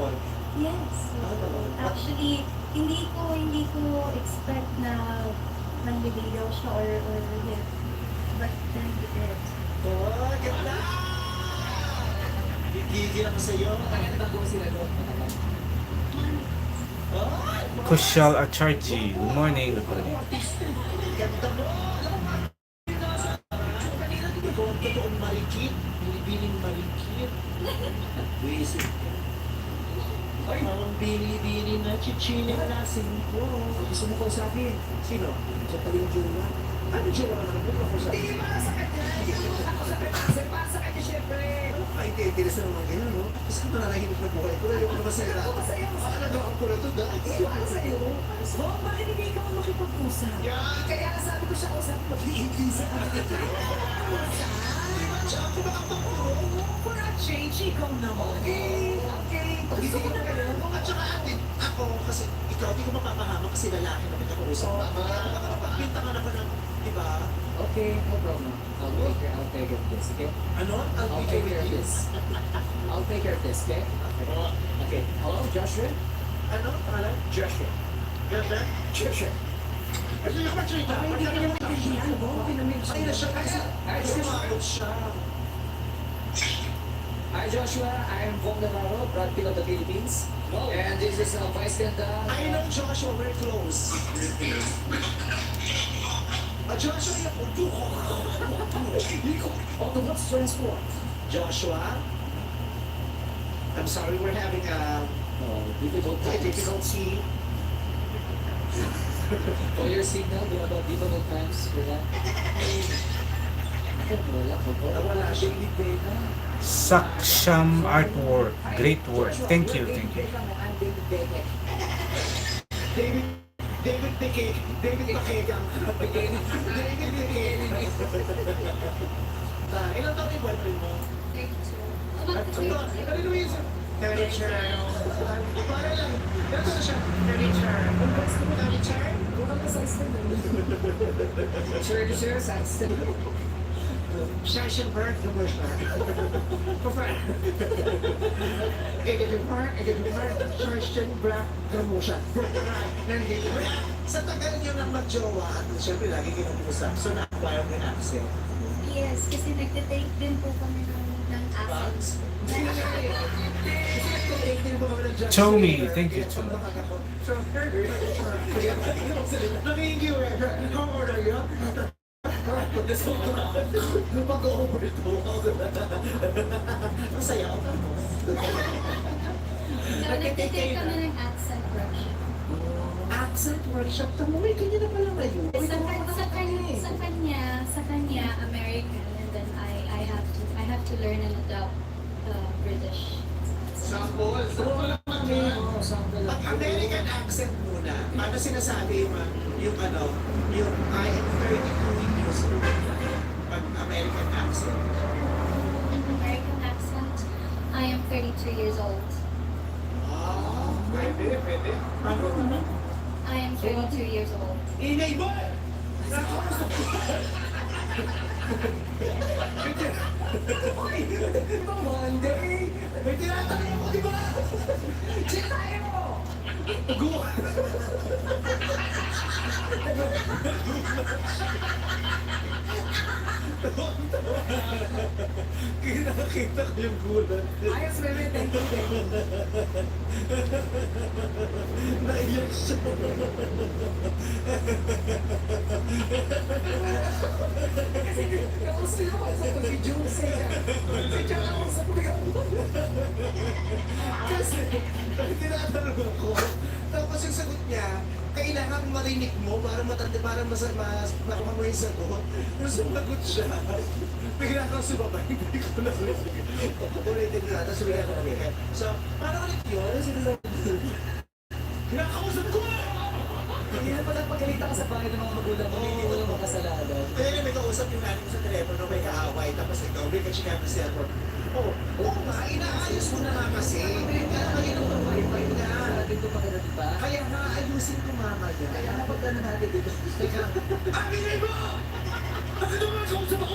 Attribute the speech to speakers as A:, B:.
A: hapon?
B: Yes.
A: talaga?
B: Actually, hindi ko expect na manliligaw siya or yeah. But then he did.
A: Oh, ganda! Gigil ako sa'yo.
C: Bago sila doon.
A: Oh,
D: Kushal Acharji. Good morning. Good morning.
A: ganda mo! Kanina di ba ikaw ang totoong marikit? Binibining marikit. Wisit ka. Ay, parang bini-bini na chichining nasin ko.
C: Gusto mo ko sa akin?
A: Sino?
C: Siya pala yung jowa.
A: Ano siya naman ang buka ko sa...
C: Hindi para sa kanya! Hindi ako sa kanya! Para sa kanya, syempre!
A: Ay, tinis na naman ganyan, no? Kasi kung nanahimik na buhay ko, ayoko na masaya.
C: Ako masaya mo sa
A: Ano daw ang pula to, dahil?
C: Para sa iyo. Oh, bakit hindi ka makipag-usap?
A: Yan!
C: Kaya sabi ko siya usap, mag-iingin sa akin.
A: Siya ako nakapagpuro.
C: For a change, ikaw naman. Okay. Gusto ko na kayo.
A: At saka atin, ako, kasi ikaw, di ko mapapahama kasi lalaki na pinag-uusap. Pinta ka naman ng, di ba?
C: Okay, no problem. I'll take care of this, okay?
A: Ano?
C: I'll take care of this. I'll take care of this, okay?
A: Okay.
C: Hello, Joshua?
A: Ano? Pangalan?
C: Joshua.
A: Girlfriend?
C: Joshua.
A: Ano yung katrita?
C: Ay, hindi ka naman kahihiyan mo.
A: Ay, na siya kasi.
C: Ay,
A: Sumagot siya.
C: Hi, Joshua. I am Vom Navarro, Brad Pitt of the Philippines. And this is Vice Ganda.
A: I know Joshua, we're close. Joshua,
C: On the what's transport?
A: Joshua, I'm sorry we're having a
C: Difficult times.
A: difficulty.
C: For your signal, do you about difficult times for that? Wala ko po.
A: Nawala siya.
C: David Beckham.
D: Saksham Artwork. Great work. Thank you. Thank you.
C: I'm David Beckham.
A: David Beckham. David Beckham. David Beckham. Ilan taon yung boyfriend mo?
B: 32. About
A: Ano
B: 32.
A: ano yung isa? 32. Para lang. Ganito na siya. 32. 32.
C: Kung ano sa stand Sure, sa stand.
A: Schwarzenberg, the worst part. Schwarzenberg, promotion. Nandito. Sa tagal niyo nang mag-jowa, at syempre lagi kayo nag-usap, so na-acquire mo yung accent.
B: Yes, kasi nagtitake din po kami ng
A: Bugs?
B: acid.
D: Chomi, thank you, Chomi.
A: Nangingi eh. How old are you? Mag-over ito. Masaya ako.
B: So, nagtitake kami ng accent workshop.
A: Accent workshop. Tama, may kanya na pala ngayon.
B: Sa kanya, American, and then I have to learn and adopt British.
A: Sample. Sample lang kami. Pag American accent muna, paano sinasabi yung ano, yung I am 32 years old. Pag American accent.
B: American accent, I am 32 years old.
A: Pwede, pwede. Ano naman?
B: I am 32 years old.
A: Ingay mo!
C: Monday!
A: May tinatanong mo, di ba?
C: Check tayo!
A: Go! Kinakita ko yung gulat.
C: Ayos, bebe. Thank you.
A: Naiyak siya.
C: Kasi kamusta yung ako sa pag-juicy ka? Medyo ako sa
A: Kasi, tinatanong ako. Tapos yung sagot niya, kailangan marinig mo para matanda, para makuha mo yung sagot. Yung sumagot siya, bigla kang sumabay, hindi ko na ulitin ko, tapos bigla ko ulitin. So, paano ulit yun? Sinasabi, kinakausap ko!
C: Hindi na pala pagkalita ka sa bahay ng mga magulang mo, hindi mo lang makasalanan.
A: Kaya na may kausap yung nanay mo sa telepono, may kaaway, tapos ikaw, may kachika mo sa cellphone. Oo nga, inaayos mo na nga kasi. Kaya ngayon ang wifi na.
C: Dito pa kita, diba?
A: Kaya nga, ayusin ko mama niya.
C: Kaya napagdano natin dito.
A: Teka, aminay mo! Bakit naman kausap ako?